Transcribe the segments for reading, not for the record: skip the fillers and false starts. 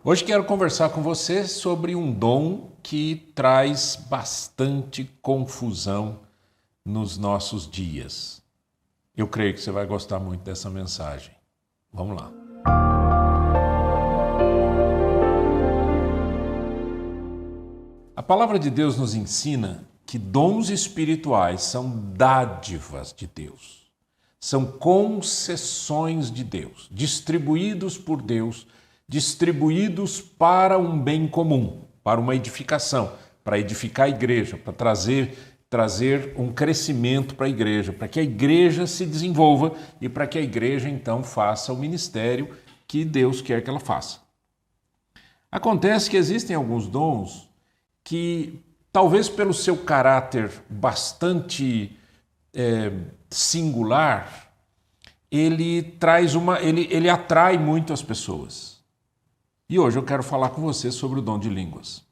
Hoje quero conversar com você sobre um dom que traz bastante confusão nos nossos dias. Eu creio que você vai gostar muito dessa mensagem. Vamos lá. A palavra de Deus nos ensina que dons espirituais são dádivas de Deus. São concessões de Deus, distribuídos por Deus, distribuídos para um bem comum, para uma edificação, para edificar a igreja, para trazer um crescimento para a igreja, para que a igreja se desenvolva e para que a igreja então faça o ministério que Deus quer que ela faça. Acontece que existem alguns dons que, talvez pelo seu caráter bastante singular, ele atrai muito as pessoas. E hoje eu quero falar com você sobre o dom de línguas.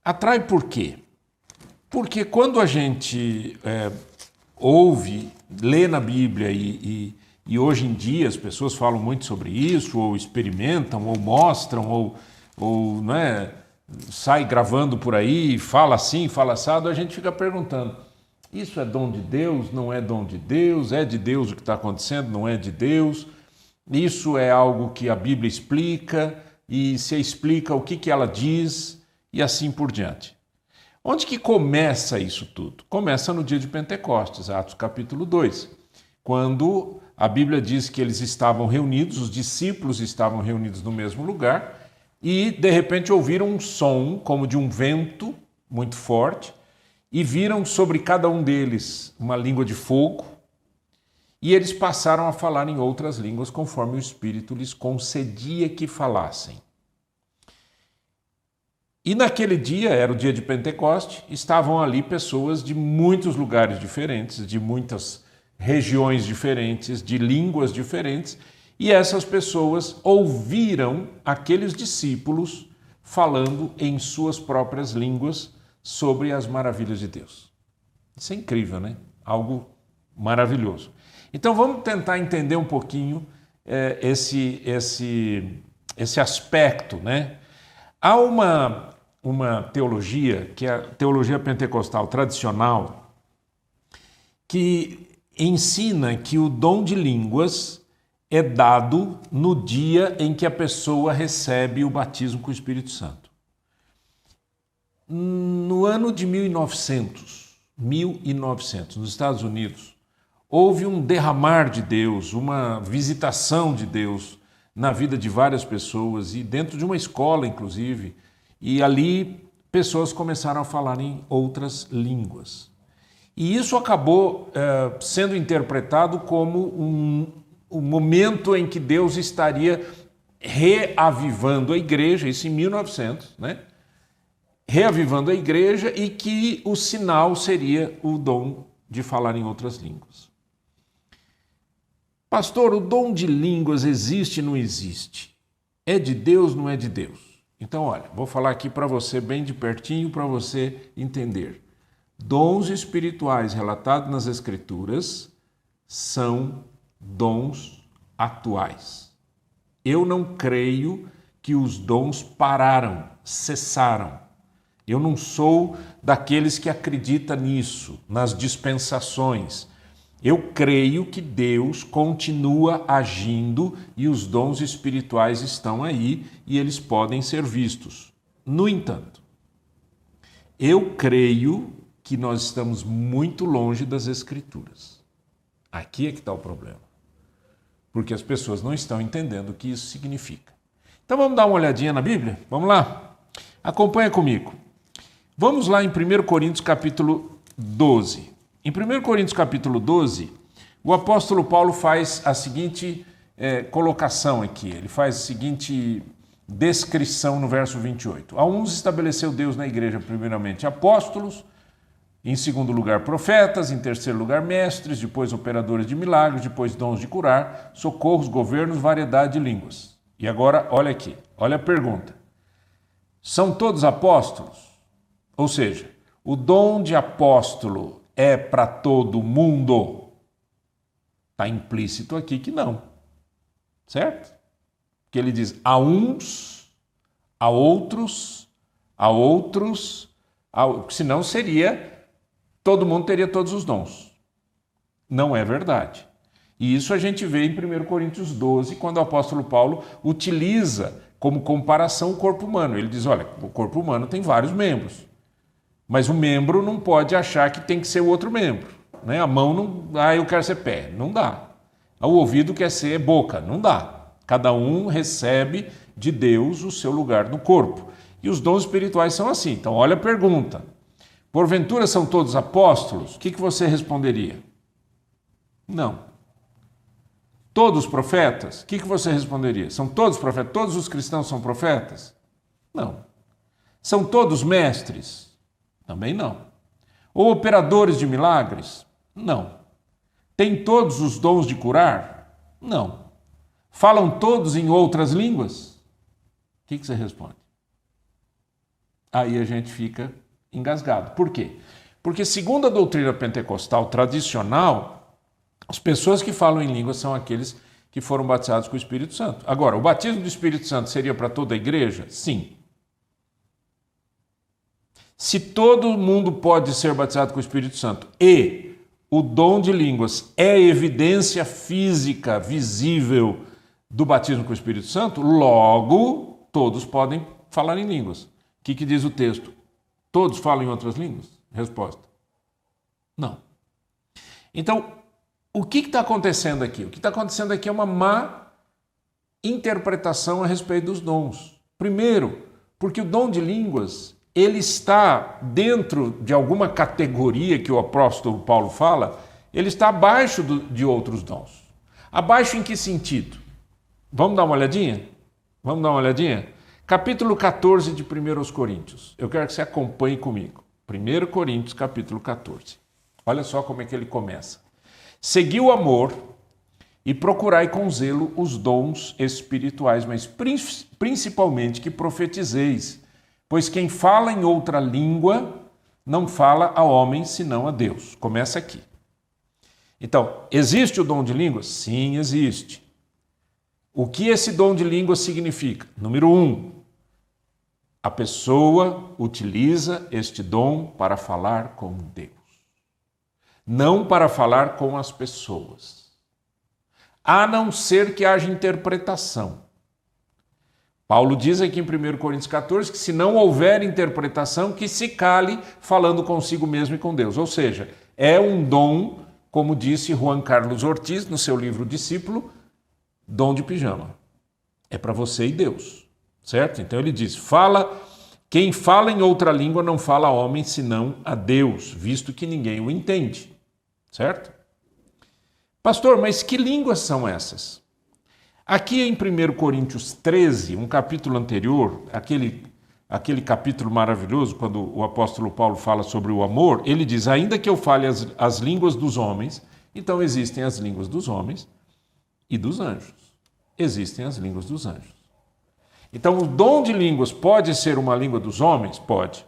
Atrai por quê? Porque quando a gente ouve, lê na Bíblia e hoje em dia as pessoas falam muito sobre isso, ou experimentam, ou mostram, ou não é, sai gravando por aí, fala assim, fala assado, a gente fica perguntando: isso é dom de Deus? Não é dom de Deus? É de Deus o que está acontecendo? Não é de Deus? Isso é algo que a Bíblia explica, e se explica, o que ela diz, e assim por diante. Onde que começa isso tudo? Começa no dia de Pentecostes, Atos capítulo 2, quando a Bíblia diz que eles estavam reunidos, os discípulos estavam reunidos no mesmo lugar, e de repente ouviram um som como de um vento muito forte, e viram sobre cada um deles uma língua de fogo, e eles passaram a falar em outras línguas conforme o Espírito lhes concedia que falassem. E naquele dia, era o dia de Pentecoste, estavam ali pessoas de muitos lugares diferentes, de muitas regiões diferentes, de línguas diferentes, e essas pessoas ouviram aqueles discípulos falando em suas próprias línguas sobre as maravilhas de Deus. Isso é incrível, né? Algo maravilhoso. Então vamos tentar entender um pouquinho esse aspecto, né? Há uma teologia, que é a teologia pentecostal tradicional, que ensina que o dom de línguas é dado no dia em que a pessoa recebe o batismo com o Espírito Santo. No ano de 1900, nos Estados Unidos, houve um derramar de Deus, uma visitação de Deus na vida de várias pessoas, e dentro de uma escola, inclusive, e ali pessoas começaram a falar em outras línguas. E isso acabou sendo interpretado como um momento em que Deus estaria reavivando a igreja, isso em 1900, né? Reavivando a igreja, e que o sinal seria o dom de falar em outras línguas. Pastor, o dom de línguas existe ou não existe? É de Deus ou não é de Deus? Então, olha, vou falar aqui para você bem de pertinho para você entender. Dons espirituais relatados nas Escrituras são dons atuais. Eu não creio que os dons pararam, cessaram. Eu não sou daqueles que acreditam nisso, nas dispensações. Eu creio que Deus continua agindo e os dons espirituais estão aí e eles podem ser vistos. No entanto, eu creio que nós estamos muito longe das Escrituras. Aqui é que está o problema. Porque as pessoas não estão entendendo o que isso significa. Então vamos dar uma olhadinha na Bíblia? Vamos lá? Acompanha comigo. Vamos lá em 1 Coríntios capítulo 12. Em 1 Coríntios capítulo 12, o apóstolo Paulo faz a seguinte colocação aqui. Ele faz a seguinte descrição no verso 28. A uns estabeleceu Deus na igreja, primeiramente apóstolos, em segundo lugar profetas, em terceiro lugar mestres, depois operadores de milagres, depois dons de curar, socorros, governos, variedade de línguas. E agora, olha aqui, olha a pergunta. São todos apóstolos? Ou seja, o dom de apóstolo é para todo mundo? Está implícito aqui que não, certo? Que ele diz, a uns a outros, senão todo mundo teria todos os dons. Não é verdade. E isso a gente vê em 1 Coríntios 12, quando o apóstolo Paulo utiliza como comparação o corpo humano. Ele diz, olha, o corpo humano tem vários membros, mas o membro não pode achar que tem que ser o outro membro. Né? A mão não, eu quero ser pé, não dá. O ouvido quer ser boca, não dá. Cada um recebe de Deus o seu lugar no corpo. E os dons espirituais são assim. Então, olha a pergunta. Porventura são todos apóstolos? O que você responderia? Não. Todos profetas? O que você responderia? São todos profetas? Todos os cristãos são profetas? Não. São todos mestres? Também não. Ou operadores de milagres? Não. Têm todos os dons de curar? Não. Falam todos em outras línguas? O que você responde? Aí a gente fica engasgado. Por quê? Porque segundo a doutrina pentecostal tradicional, as pessoas que falam em línguas são aqueles que foram batizados com o Espírito Santo. Agora, o batismo do Espírito Santo seria para toda a igreja? Sim. Se todo mundo pode ser batizado com o Espírito Santo e o dom de línguas é evidência física, visível do batismo com o Espírito Santo, logo todos podem falar em línguas. O que diz o texto? Todos falam em outras línguas? Resposta: não. Então, o que está acontecendo aqui? O que está acontecendo aqui é uma má interpretação a respeito dos dons. Primeiro, porque o dom de línguas ele está dentro de alguma categoria que o apóstolo Paulo fala, ele está abaixo de outros dons. Abaixo em que sentido? Vamos dar uma olhadinha? Vamos dar uma olhadinha? Capítulo 14 de 1 Coríntios. Eu quero que você acompanhe comigo. 1 Coríntios, capítulo 14. Olha só como é que ele começa. Segui o amor e procurai com zelo os dons espirituais, mas principalmente que profetizeis. Pois quem fala em outra língua não fala a homem, senão a Deus. Começa aqui. Então, existe o dom de línguas? Sim, existe. O que esse dom de línguas significa? Número 1, a pessoa utiliza este dom para falar com Deus, não para falar com as pessoas, a não ser que haja interpretação. Paulo diz aqui em 1 Coríntios 14 que se não houver interpretação, que se cale falando consigo mesmo e com Deus. Ou seja, é um dom, como disse Juan Carlos Ortiz no seu livro Discípulo, dom de pijama. É para você e Deus, certo? Então ele diz, quem fala em outra língua não fala a homem, senão a Deus, visto que ninguém o entende, certo? Pastor, mas que línguas são essas? Aqui em 1 Coríntios 13, um capítulo anterior, aquele capítulo maravilhoso, quando o apóstolo Paulo fala sobre o amor, ele diz, ainda que eu fale as línguas dos homens, então existem as línguas dos homens e dos anjos. Existem as línguas dos anjos. Então, o dom de línguas pode ser uma língua dos homens? Pode.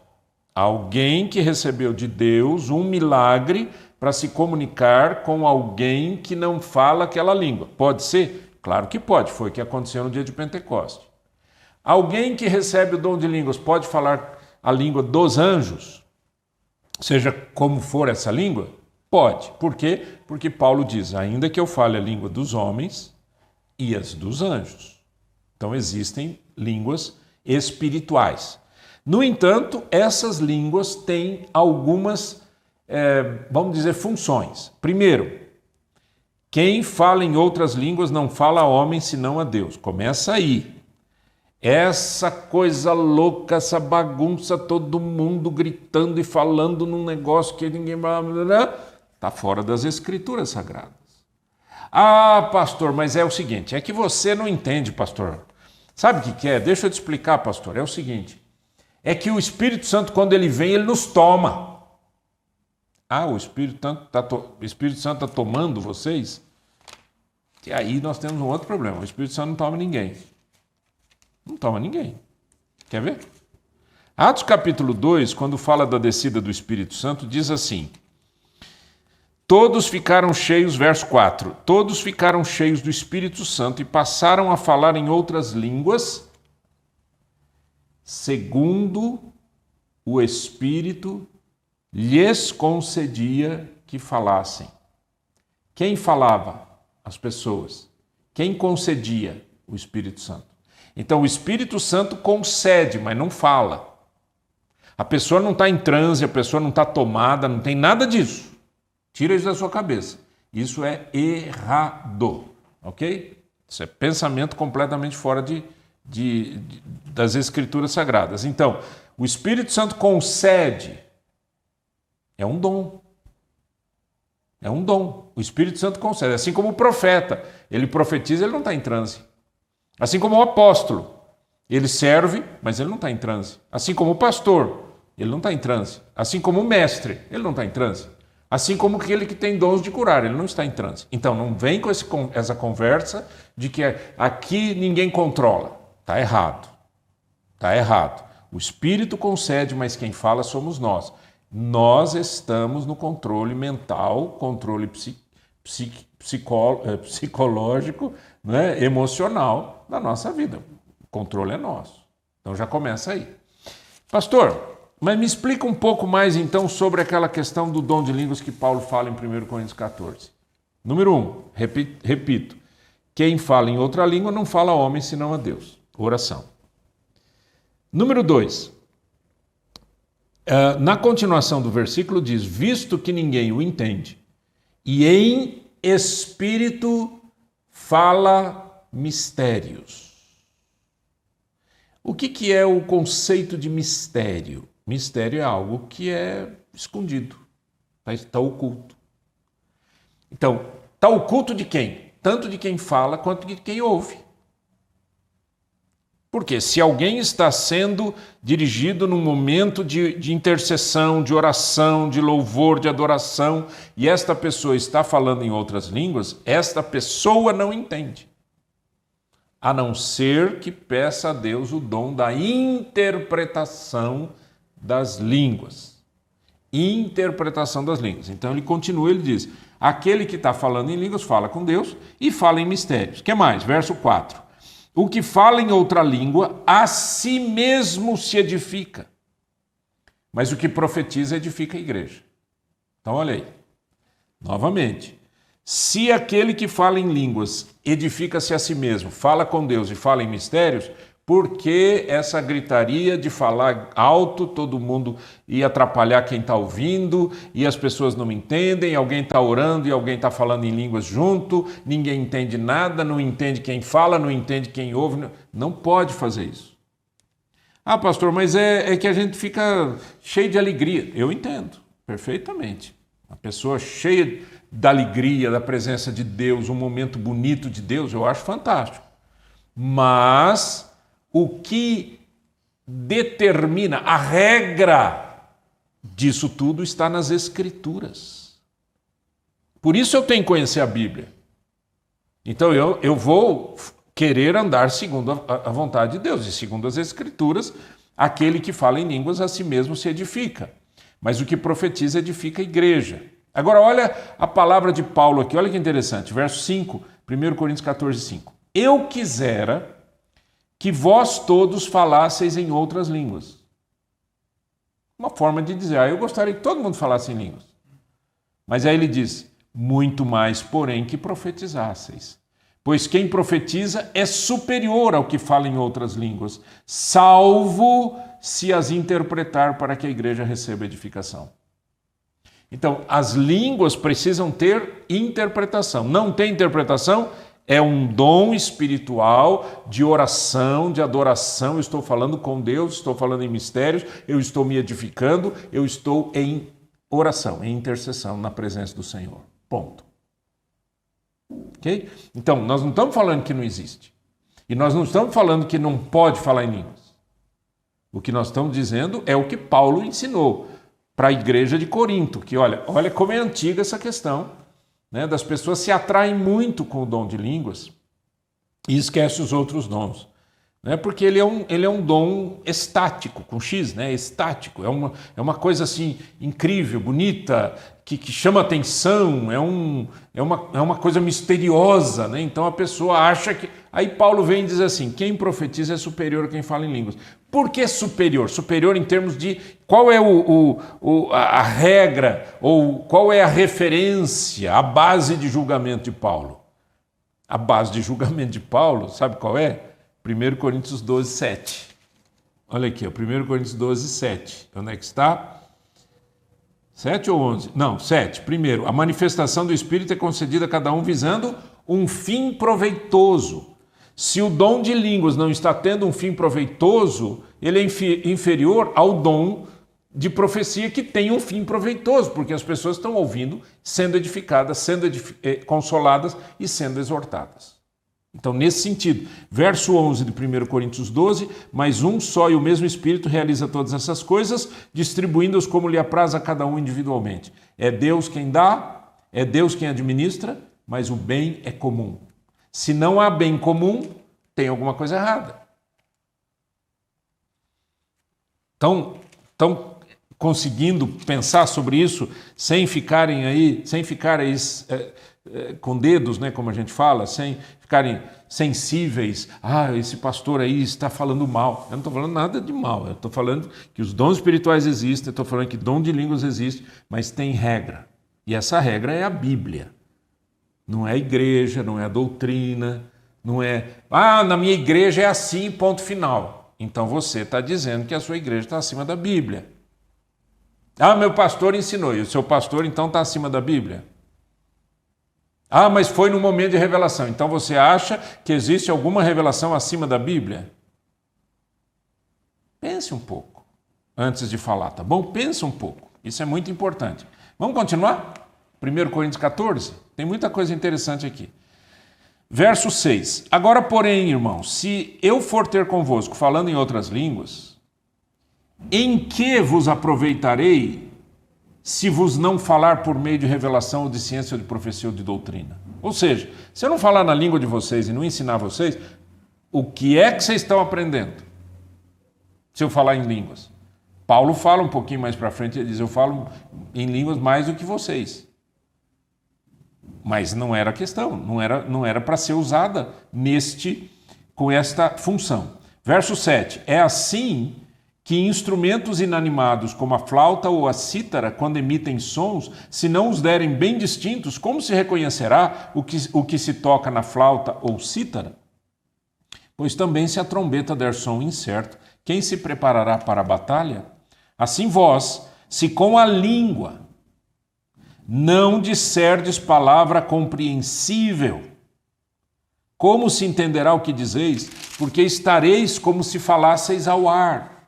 Alguém que recebeu de Deus um milagre para se comunicar com alguém que não fala aquela língua. Pode ser? Claro que pode, foi o que aconteceu no dia de Pentecoste. Alguém que recebe o dom de línguas pode falar a língua dos anjos? Seja como for essa língua? Pode. Por quê? Porque Paulo diz, ainda que eu fale a língua dos homens e as dos anjos. Então existem línguas espirituais. No entanto, essas línguas têm algumas, vamos dizer, funções. Primeiro, quem fala em outras línguas não fala a homem, senão a Deus. Começa aí. Essa coisa louca, essa bagunça, todo mundo gritando e falando num negócio que ninguém... Está fora das escrituras sagradas. Ah, pastor, mas é o seguinte, é que você não entende, pastor. Sabe o que é? Deixa eu te explicar, pastor. É o seguinte, é que o Espírito Santo, quando ele vem, ele nos toma. Ah, o Espírito Santo está tomando vocês? E aí nós temos um outro problema. O Espírito Santo não toma ninguém. Não toma ninguém. Quer ver? Atos capítulo 2, quando fala da descida do Espírito Santo, diz assim, todos ficaram cheios, verso 4, todos ficaram cheios do Espírito Santo e passaram a falar em outras línguas segundo o Espírito lhes concedia que falassem. Quem falava? As pessoas. Quem concedia? O Espírito Santo. Então o Espírito Santo concede, mas não fala. A pessoa não está em transe, a pessoa não está tomada, não tem nada disso. Tira isso da sua cabeça. Isso é errado, ok? Isso é pensamento completamente fora das Escrituras Sagradas. Então, o Espírito Santo concede, é um dom. É um dom. O Espírito Santo concede. Assim como o profeta, ele profetiza, ele não está em transe. Assim como o apóstolo, ele serve, mas ele não está em transe. Assim como o pastor, ele não está em transe. Assim como o mestre, ele não está em transe. Assim como aquele que tem dons de curar, ele não está em transe. Então não vem com essa conversa de que aqui ninguém controla. Está errado. Está errado. O Espírito concede, mas quem fala somos nós. Nós estamos no controle mental, controle psicológico, né, emocional da nossa vida. O controle é nosso. Então já começa aí. Pastor, mas me explica um pouco mais então sobre aquela questão do dom de línguas que Paulo fala em 1 Coríntios 14. Número 1, repito, quem fala em outra língua não fala a homem senão a Deus. Oração. Número 2, na continuação do versículo diz, visto que ninguém o entende, e em espírito fala mistérios. O que é o conceito de mistério? Mistério é algo que é escondido, está oculto. Então, está oculto de quem? Tanto de quem fala quanto de quem ouve. Porque se alguém está sendo dirigido num momento de intercessão, de oração, de louvor, de adoração, e esta pessoa está falando em outras línguas, esta pessoa não entende. A não ser que peça a Deus o dom da interpretação das línguas. Interpretação das línguas. Então ele continua, ele diz, aquele que está falando em línguas fala com Deus e fala em mistérios. O que mais? Verso 4. O que fala em outra língua, a si mesmo se edifica. Mas o que profetiza, edifica a igreja. Então, olha aí. Novamente. Se aquele que fala em línguas edifica-se a si mesmo, fala com Deus e fala em mistérios, por que essa gritaria de falar alto, todo mundo ia atrapalhar quem está ouvindo, e as pessoas não entendem, alguém está orando e alguém está falando em línguas junto, ninguém entende nada, não entende quem fala, não entende quem ouve, não pode fazer isso. Ah, pastor, mas é que a gente fica cheio de alegria. Eu entendo, perfeitamente. A pessoa cheia da alegria, da presença de Deus, um momento bonito de Deus, eu acho fantástico. Mas o que determina a regra disso tudo está nas Escrituras. Por isso eu tenho que conhecer a Bíblia. Então eu vou querer andar segundo a vontade de Deus, e segundo as Escrituras, aquele que fala em línguas a si mesmo se edifica. Mas o que profetiza edifica a igreja. Agora olha a palavra de Paulo aqui, olha que interessante, verso 5, 1 Coríntios 14, 5. Eu quisera que vós todos falasseis em outras línguas. Uma forma de dizer, eu gostaria que todo mundo falasse em línguas. Mas aí ele diz, muito mais, porém, que profetizasseis. Pois quem profetiza é superior ao que fala em outras línguas, salvo se as interpretar para que a igreja receba edificação. Então, as línguas precisam ter interpretação. Não tem interpretação, é um dom espiritual de oração, de adoração. Eu estou falando com Deus, estou falando em mistérios, eu estou me edificando, eu estou em oração, em intercessão na presença do Senhor. Ponto. Ok? Então, nós não estamos falando que não existe. E nós não estamos falando que não pode falar em línguas. O que nós estamos dizendo é o que Paulo ensinou para a igreja de Corinto, que olha como é antiga essa questão, né, das pessoas se atraem muito com o dom de línguas e esquecem os outros dons. Né, porque ele é um dom estático, com X, né, estático, é uma coisa assim incrível, bonita, que chama atenção, é uma coisa misteriosa. Né, então a pessoa acha que Aí Paulo vem e diz assim, quem profetiza é superior a quem fala em línguas. Por que superior? Superior em termos de qual é a regra ou qual é a referência, a base de julgamento de Paulo? A base de julgamento de Paulo, sabe qual é? 1 Coríntios 12, 7. Olha aqui, 1 Coríntios 12, 7. Onde é que está? 7 ou 11? Não, 7. Primeiro, a manifestação do Espírito é concedida a cada um visando um fim proveitoso. Se o dom de línguas não está tendo um fim proveitoso, ele é inferior ao dom de profecia que tem um fim proveitoso, porque as pessoas estão ouvindo, sendo edificadas, sendo consoladas e sendo exortadas. Então, nesse sentido, verso 11 de 1 Coríntios 12, mas um só e o mesmo Espírito realiza todas essas coisas, distribuindo-as como lhe apraz a cada um individualmente. É Deus quem dá, é Deus quem administra, mas o bem é comum. Se não há bem comum, tem alguma coisa errada. Estão conseguindo pensar sobre isso sem ficarem aí com dedos, né, como a gente fala, sem ficarem sensíveis. Esse pastor aí está falando mal. Eu não estou falando nada de mal. Eu estou falando que os dons espirituais existem, eu estou falando que dom de línguas existe, mas tem regra. E essa regra é a Bíblia. Não é a igreja, não é a doutrina, não é... na minha igreja é assim, ponto final. Então você está dizendo que a sua igreja está acima da Bíblia. Meu pastor ensinou, e o seu pastor então está acima da Bíblia? Mas foi no momento de revelação. Então você acha que existe alguma revelação acima da Bíblia? Pense um pouco antes de falar, tá bom? Pense um pouco. Isso é muito importante. Vamos continuar? 1 Coríntios 14? Tem muita coisa interessante aqui. Verso 6. Agora, porém, irmãos, se eu for ter convosco falando em outras línguas, em que vos aproveitarei se vos não falar por meio de revelação ou de ciência ou de profecia ou de doutrina? Ou seja, se eu não falar na língua de vocês e não ensinar vocês, o que é que vocês estão aprendendo? Se eu falar em línguas. Paulo fala um pouquinho mais para frente, ele diz, eu falo em línguas mais do que vocês. Mas não era a questão, não era para ser usada com esta função. Verso 7. É assim que instrumentos inanimados como a flauta ou a cítara, quando emitem sons, se não os derem bem distintos, como se reconhecerá o que se toca na flauta ou cítara? Pois também se a trombeta der som incerto, quem se preparará para a batalha? Assim vós, se com a língua não disserdes palavra compreensível, como se entenderá o que dizeis? Porque estareis como se falasseis ao ar.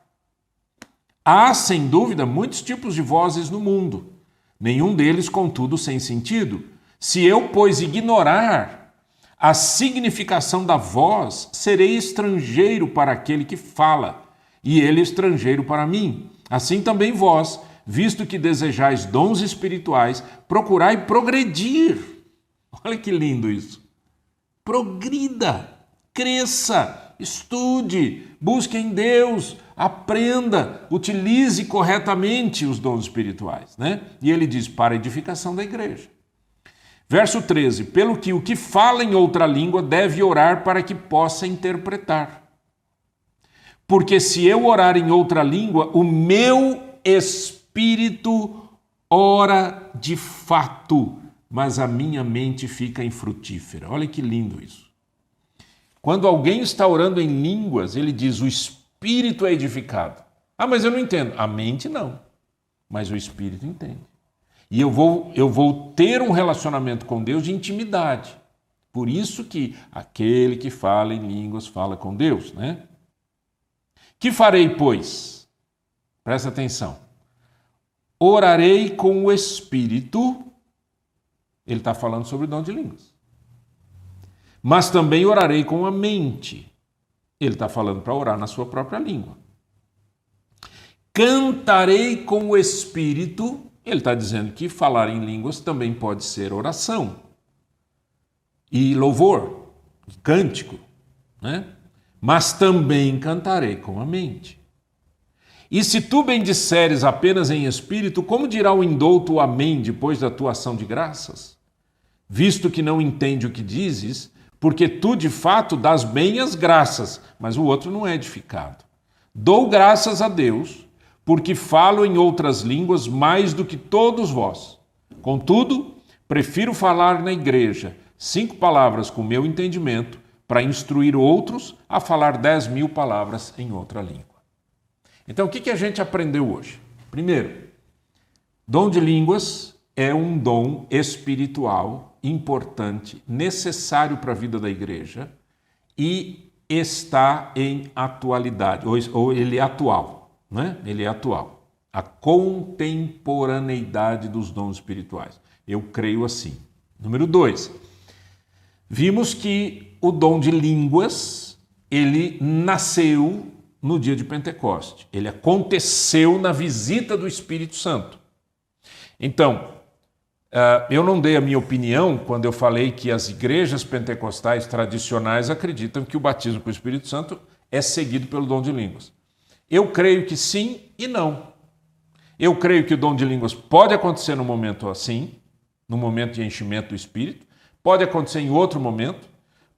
Há, sem dúvida, muitos tipos de vozes no mundo, nenhum deles, contudo, sem sentido. Se eu, pois, ignorar a significação da voz, serei estrangeiro para aquele que fala, e ele estrangeiro para mim. Assim também vós, visto que desejais dons espirituais, procurai progredir. Olha que lindo isso. Progrida, cresça, estude, busque em Deus, aprenda, utilize corretamente os dons espirituais, né? E ele diz, para a edificação da igreja. Verso 13, pelo que o que fala em outra língua deve orar para que possa interpretar. Porque se eu orar em outra língua, o meu espírito ora de fato, mas a minha mente fica infrutífera. Olha que lindo isso. Quando alguém está orando em línguas, ele diz, o espírito é edificado. Mas eu não entendo. A mente não, mas o espírito entende. E eu vou ter um relacionamento com Deus de intimidade. Por isso que aquele que fala em línguas fala com Deus, né? Que farei, pois? Presta atenção. Orarei com o espírito. Ele está falando sobre o dom de línguas. Mas também orarei com a mente. Ele está falando para orar na sua própria língua. Cantarei com o espírito. Ele está dizendo que falar em línguas também pode ser oração. E louvor, cântico, né? Mas também cantarei com a mente. E se tu bendisseres apenas em espírito, como dirá o indouto amém depois da tua ação de graças? Visto que não entende o que dizes, porque tu de fato dás bem as graças, mas o outro não é edificado. Dou graças a Deus, porque falo em outras línguas mais do que todos vós. Contudo, prefiro falar na igreja 5 palavras com meu entendimento, para instruir outros a falar 10.000 palavras em outra língua. Então, o que a gente aprendeu hoje? Primeiro, dom de línguas é um dom espiritual importante, necessário para a vida da igreja e está em atualidade, ou ele é atual, né? Ele é atual. A contemporaneidade dos dons espirituais. Eu creio assim. Número 2, vimos que o dom de línguas, ele nasceu no dia de Pentecoste. Ele aconteceu na visita do Espírito Santo. Então, eu não dei a minha opinião quando eu falei que as igrejas pentecostais tradicionais acreditam que o batismo com o Espírito Santo é seguido pelo dom de línguas. Eu creio que sim e não. Eu creio que o dom de línguas pode acontecer no momento assim, no momento de enchimento do Espírito, pode acontecer em outro momento,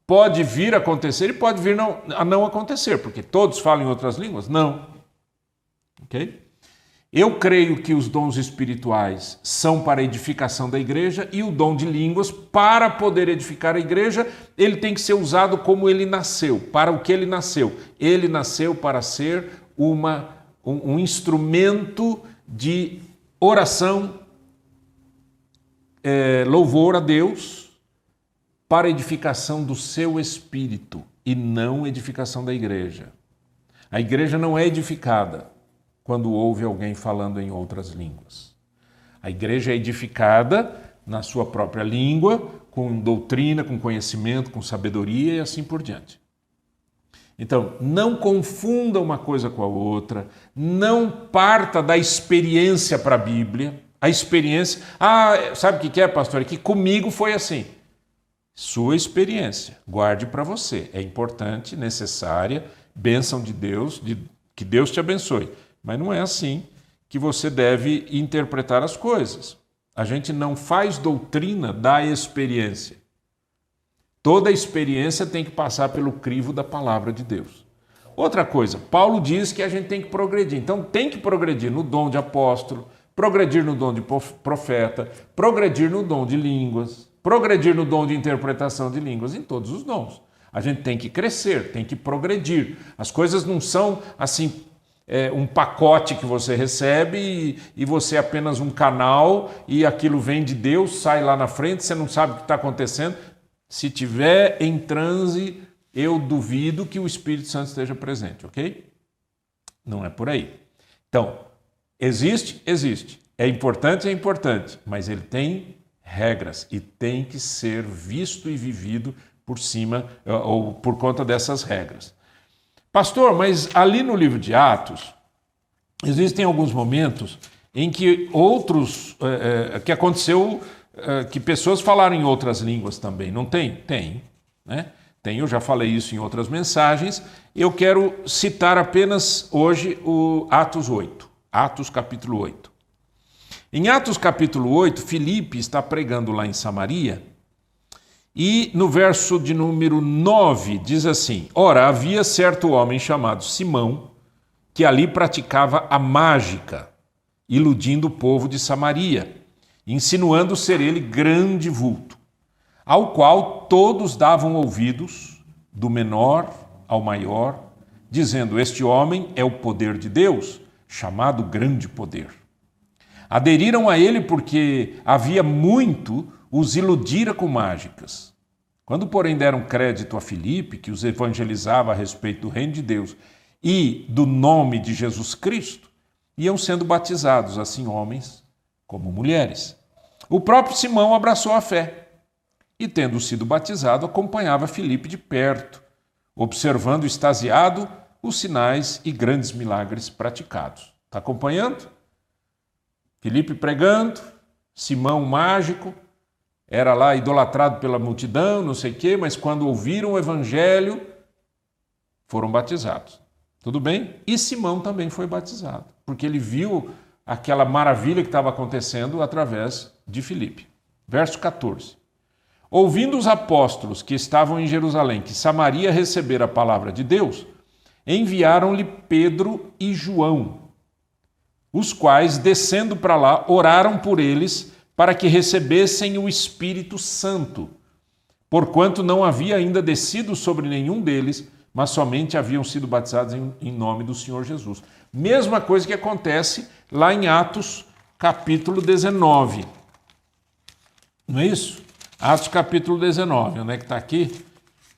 pode vir a acontecer e pode vir a não acontecer, porque todos falam em outras línguas? Não. Ok? Eu creio que os dons espirituais são para a edificação da igreja e o dom de línguas, para poder edificar a igreja, ele tem que ser usado como ele nasceu, para o que ele nasceu. Ele nasceu para ser um instrumento de oração, louvor a Deus, para a edificação do seu espírito e não edificação da igreja. A igreja não é edificada quando ouve alguém falando em outras línguas. A igreja é edificada na sua própria língua, com doutrina, com conhecimento, com sabedoria e assim por diante. Então, não confunda uma coisa com a outra, não parta da experiência para a Bíblia. A experiência, sabe o que é, pastor? É que comigo foi assim. Sua experiência, guarde para você. É importante, necessária, bênção de Deus, que Deus te abençoe. Mas não é assim que você deve interpretar as coisas. A gente não faz doutrina da experiência. Toda experiência tem que passar pelo crivo da palavra de Deus. Outra coisa, Paulo diz que a gente tem que progredir. Então tem que progredir no dom de apóstolo, progredir no dom de profeta, progredir no dom de línguas, progredir no dom de interpretação de línguas, em todos os dons. A gente tem que crescer, tem que progredir. As coisas não são assim, um pacote que você recebe e você é apenas um canal e aquilo vem de Deus, sai lá na frente, você não sabe o que está acontecendo. Se tiver em transe, eu duvido que o Espírito Santo esteja presente, ok? Não é por aí. Então, existe? Existe. É importante, mas ele tem regras e tem que ser visto e vivido por cima ou por conta dessas regras. Pastor, mas ali no livro de Atos, existem alguns momentos em que que aconteceu, que pessoas falaram em outras línguas também, não tem? Tem, né? Tem, eu já falei isso em outras mensagens. Eu quero citar apenas hoje o Atos 8, Atos capítulo 8. Em Atos capítulo 8, Filipe está pregando lá em Samaria e no verso de número 9 diz assim: Ora, havia certo homem chamado Simão que ali praticava a mágica, iludindo o povo de Samaria, insinuando ser ele grande vulto, ao qual todos davam ouvidos, do menor ao maior, dizendo: Este homem é o poder de Deus, chamado grande poder. Aderiram a ele porque havia muito os iludira com mágicas. Quando, porém, deram crédito a Filipe, que os evangelizava a respeito do reino de Deus e do nome de Jesus Cristo, iam sendo batizados, assim homens como mulheres. O próprio Simão abraçou a fé e, tendo sido batizado, acompanhava Filipe de perto, observando extasiado os sinais e grandes milagres praticados. Está acompanhando? Filipe pregando, Simão mágico, era lá idolatrado pela multidão, não sei o quê, mas quando ouviram o evangelho, foram batizados. Tudo bem? E Simão também foi batizado, porque ele viu aquela maravilha que estava acontecendo através de Filipe. Verso 14. Ouvindo os apóstolos que estavam em Jerusalém que Samaria recebera a palavra de Deus, enviaram-lhe Pedro e João, os quais, descendo para lá, oraram por eles para que recebessem o Espírito Santo, porquanto não havia ainda descido sobre nenhum deles, mas somente haviam sido batizados em nome do Senhor Jesus. Mesma coisa que acontece lá em Atos capítulo 19. Não é isso? Atos capítulo 19, onde é que está aqui?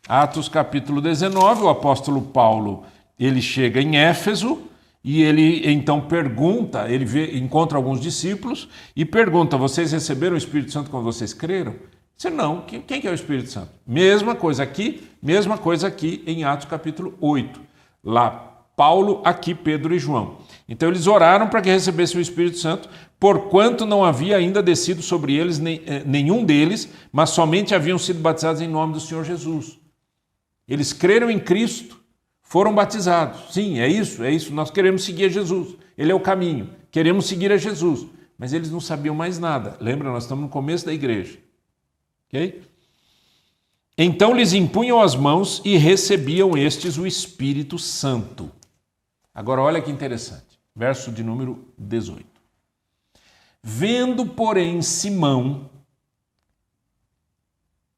Atos capítulo 19, o apóstolo Paulo, ele chega em Éfeso e ele então pergunta, encontra alguns discípulos e pergunta: vocês receberam o Espírito Santo quando vocês creram? Disse: não, quem que é o Espírito Santo? Mesma coisa aqui em Atos capítulo 8. Lá Paulo, aqui Pedro e João. Então eles oraram para que recebessem o Espírito Santo, porquanto não havia ainda descido sobre eles nenhum deles, mas somente haviam sido batizados em nome do Senhor Jesus. Eles creram em Cristo, foram batizados. Sim, é isso. Nós queremos seguir a Jesus. Ele é o caminho. Queremos seguir a Jesus. Mas eles não sabiam mais nada. Lembra, nós estamos no começo da igreja. Ok? Então lhes impunham as mãos e recebiam estes o Espírito Santo. Agora olha que interessante. Verso de número 18. Vendo, porém, Simão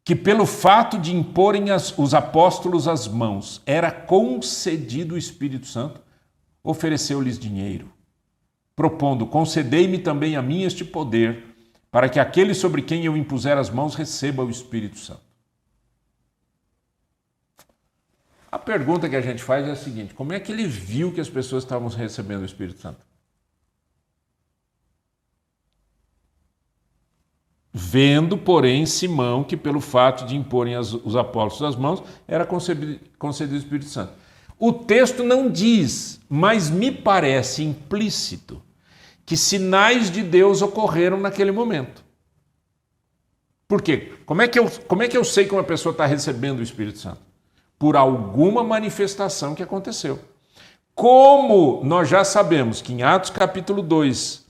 que pelo fato de imporem os apóstolos as mãos era concedido o Espírito Santo, ofereceu-lhes dinheiro, propondo: concedei-me também a mim este poder, para que aquele sobre quem eu impuser as mãos receba o Espírito Santo. A pergunta que a gente faz é a seguinte: como é que ele viu que as pessoas estavam recebendo o Espírito Santo? Vendo, porém, Simão que pelo fato de imporem os apóstolos as mãos era concedido o Espírito Santo. O texto não diz, mas me parece implícito, que sinais de Deus ocorreram naquele momento. Por quê? Como é que eu sei que uma pessoa está recebendo o Espírito Santo? Por alguma manifestação que aconteceu. Como nós já sabemos que em Atos capítulo 2,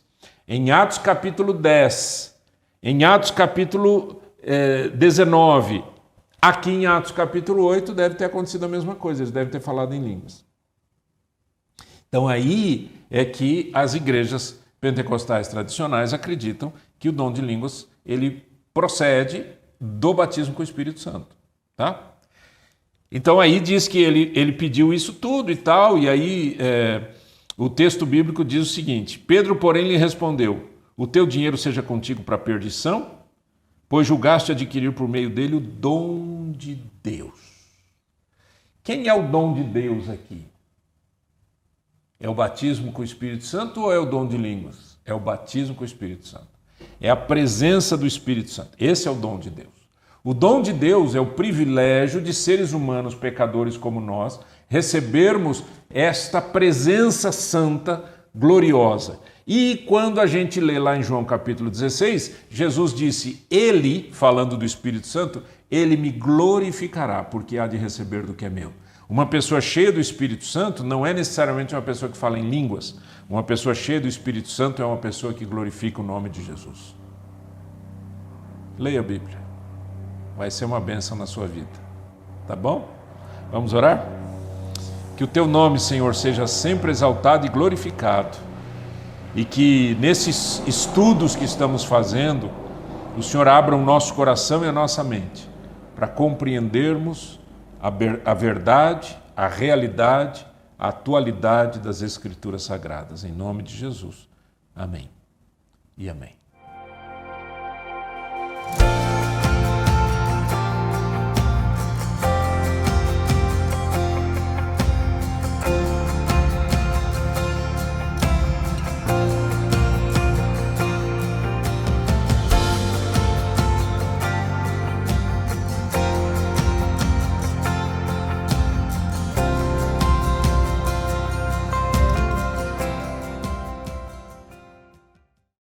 em Atos capítulo 10, em Atos capítulo 19, aqui em Atos capítulo 8 deve ter acontecido a mesma coisa, eles devem ter falado em línguas. Então aí é que as igrejas pentecostais tradicionais acreditam que o dom de línguas ele procede do batismo com o Espírito Santo, tá? Então aí diz que ele pediu isso tudo e tal, e aí o texto bíblico diz o seguinte: Pedro, porém, lhe respondeu: o teu dinheiro seja contigo para a perdição, pois julgaste adquirir por meio dele o dom de Deus. Quem é o dom de Deus aqui? É o batismo com o Espírito Santo ou é o dom de línguas? É o batismo com o Espírito Santo. É a presença do Espírito Santo. Esse é o dom de Deus. O dom de Deus é o privilégio de seres humanos pecadores como nós recebermos esta presença santa, gloriosa. E quando a gente lê lá em João capítulo 16, Jesus disse: ele, falando do Espírito Santo, ele me glorificará, porque há de receber do que é meu. Uma pessoa cheia do Espírito Santo não é necessariamente uma pessoa que fala em línguas. Uma pessoa cheia do Espírito Santo é uma pessoa que glorifica o nome de Jesus. Leia a Bíblia. Vai ser uma bênção na sua vida. Tá bom? Vamos orar? Que o teu nome, Senhor, seja sempre exaltado e glorificado. E que nesses estudos que estamos fazendo, o Senhor abra o nosso coração e a nossa mente para compreendermos a verdade, a realidade, a atualidade das Escrituras Sagradas. Em nome de Jesus. Amém e amém.